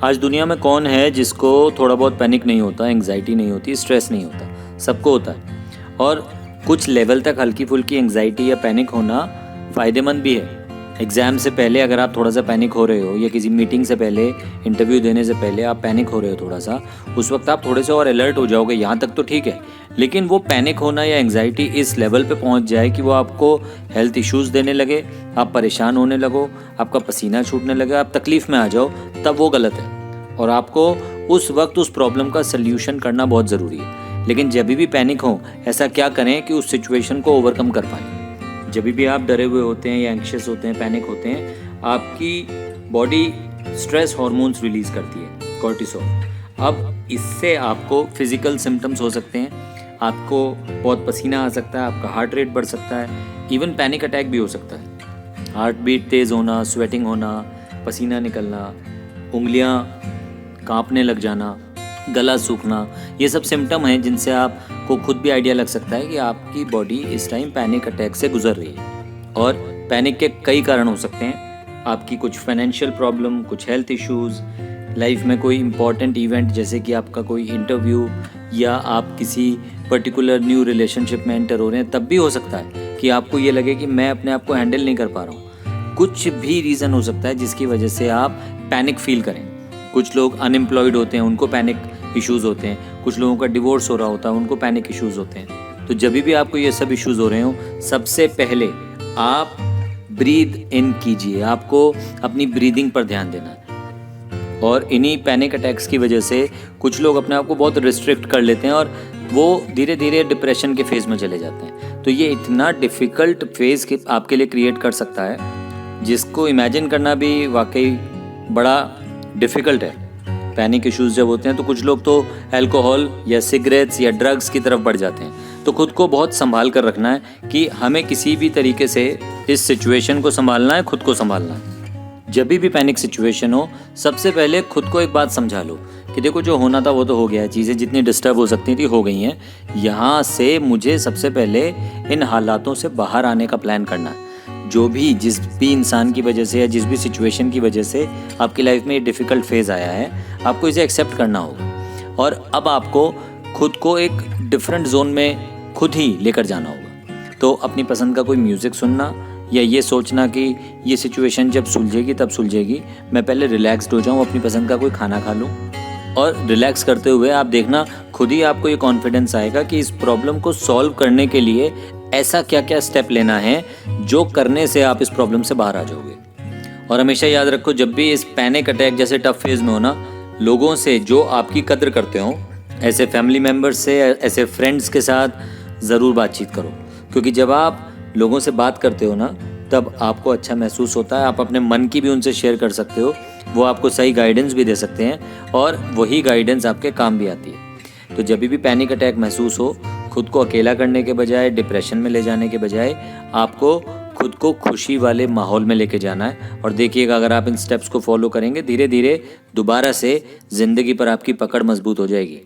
आज दुनिया में कौन है जिसको थोड़ा बहुत पैनिक नहीं होता, एंग्जाइटी नहीं होती, स्ट्रेस नहीं होता? सबको होता है। और कुछ लेवल तक हल्की फुल्की एंग्जाइटी या पैनिक होना फ़ायदेमंद भी है। एग्ज़ाम से पहले अगर आप थोड़ा सा पैनिक हो रहे हो, या किसी मीटिंग से पहले, इंटरव्यू देने से पहले आप पैनिक हो रहे हो थोड़ा सा, उस वक्त आप थोड़े से और अलर्ट हो जाओगे, यहाँ तक तो ठीक है। लेकिन वो पैनिक होना या एंग्जाइटी इस लेवल पे पहुँच जाए कि वो आपको हेल्थ इश्यूज़ देने लगे, आप परेशान होने लगो, आपका पसीना छूटने लगे, आप तकलीफ़ में आ जाओ, तब वो गलत है। और आपको उस वक्त उस प्रॉब्लम का सल्यूशन करना बहुत ज़रूरी है। लेकिन जब भी पैनिक हो, ऐसा क्या करें कि उस सिचुएशन को ओवरकम कर पाएँ। जब भी आप डरे हुए होते हैं या एंग्शियस होते हैं, पैनिक होते हैं, आपकी बॉडी स्ट्रेस हार्मोन्स रिलीज़ करती है, कॉर्टिसोल। अब इससे आपको फिज़िकल सिम्टम्स हो सकते हैं, आपको बहुत पसीना आ सकता है, आपका हार्ट रेट बढ़ सकता है, इवन पैनिक अटैक भी हो सकता है। हार्ट बीट तेज़ होना, स्वेटिंग होना, पसीना निकलना, उंगलियां कांपने लग जाना, गला सूखना, ये सब सिम्टम हैं जिनसे आपको खुद भी आइडिया लग सकता है कि आपकी बॉडी इस टाइम पैनिक अटैक से गुजर रही है। और पैनिक के कई कारण हो सकते हैं। आपकी कुछ फाइनेंशियल प्रॉब्लम, कुछ हेल्थ इश्यूज़, लाइफ में कोई इम्पॉर्टेंट इवेंट जैसे कि आपका कोई इंटरव्यू, या आप किसी पर्टिकुलर न्यू रिलेशनशिप में एंटर हो रहे हैं, तब भी हो सकता है कि आपको ये लगे कि मैं अपने आप को हैंडल नहीं कर पा रहा हूँ। कुछ भी रीज़न हो सकता है जिसकी वजह से आप पैनिक फील करें। कुछ लोग अनएम्प्लॉयड होते हैं, उनको पैनिक इश्यूज़ होते हैं। कुछ लोगों का डिवोर्स हो रहा होता है, उनको पैनिक इश्यूज़ होते हैं। तो जब भी आपको ये सब इश्यूज़ हो रहे हो, सबसे पहले आप ब्रीद इन कीजिए। आपको अपनी ब्रीदिंग पर ध्यान देना है। और इन्हीं पैनिक अटैक्स की वजह से कुछ लोग अपने आप को बहुत रिस्ट्रिक्ट कर लेते हैं और वो धीरे धीरे डिप्रेशन के फेज़ में चले जाते हैं। तो ये इतना डिफ़िकल्ट फेज़ आपके लिए क्रिएट कर सकता है जिसको इमेजिन करना भी वाकई बड़ा डिफ़िकल्ट है। पैनिक इश्यूज़ जब होते हैं तो कुछ लोग तो अल्कोहल या सिगरेट्स या ड्रग्स की तरफ बढ़ जाते हैं। तो खुद को बहुत संभाल कर रखना है कि हमें किसी भी तरीके से इस सिचुएशन को संभालना है, खुद को संभालना है। जब भी पैनिक सिचुएशन हो, सबसे पहले खुद को एक बात समझा लो कि देखो, जो होना था वो तो हो गया है, चीज़ें जितनी डिस्टर्ब हो सकती थी हो गई हैं। यहाँ से मुझे सबसे पहले इन हालातों से बाहर आने का प्लान करना है। जिस भी इंसान की वजह से या जिस भी सिचुएशन की वजह से आपकी लाइफ में ये डिफ़िकल्ट फेज़ आया है, आपको इसे एक्सेप्ट करना होगा। और अब आपको खुद को एक डिफरेंट जोन में खुद ही लेकर जाना होगा। तो अपनी पसंद का कोई म्यूज़िक सुनना, या ये सोचना कि ये सिचुएशन जब सुलझेगी तब सुलझेगी, मैं पहले रिलैक्स्ड हो जाऊँ, अपनी पसंद का कोई खाना खा लूँ। और रिलैक्स करते हुए आप देखना, खुद ही आपको ये कॉन्फिडेंस आएगा कि इस प्रॉब्लम को सॉल्व करने के लिए ऐसा क्या क्या स्टेप लेना है जो करने से आप इस प्रॉब्लम से बाहर आ जाओगे। और हमेशा याद रखो, जब भी इस पैनिक अटैक जैसे टफ फेज़ में हो ना, लोगों से जो आपकी कद्र करते हो, ऐसे फैमिली मेम्बर्स से, ऐसे फ्रेंड्स के साथ ज़रूर बातचीत करो। क्योंकि जब आप लोगों से बात करते हो ना, तब आपको अच्छा महसूस होता है। आप अपने मन की भी उनसे शेयर कर सकते हो, वो आपको सही गाइडेंस भी दे सकते हैं और वही गाइडेंस आपके काम भी आती है। तो जब भी पैनिक अटैक महसूस हो, खुद को अकेला करने के बजाय, डिप्रेशन में ले जाने के बजाय, आपको खुद को खुशी वाले माहौल में लेके जाना है। और देखिएगा, अगर आप इन स्टेप्स को फॉलो करेंगे, धीरे धीरे दोबारा से ज़िंदगी पर आपकी पकड़ मजबूत हो जाएगी।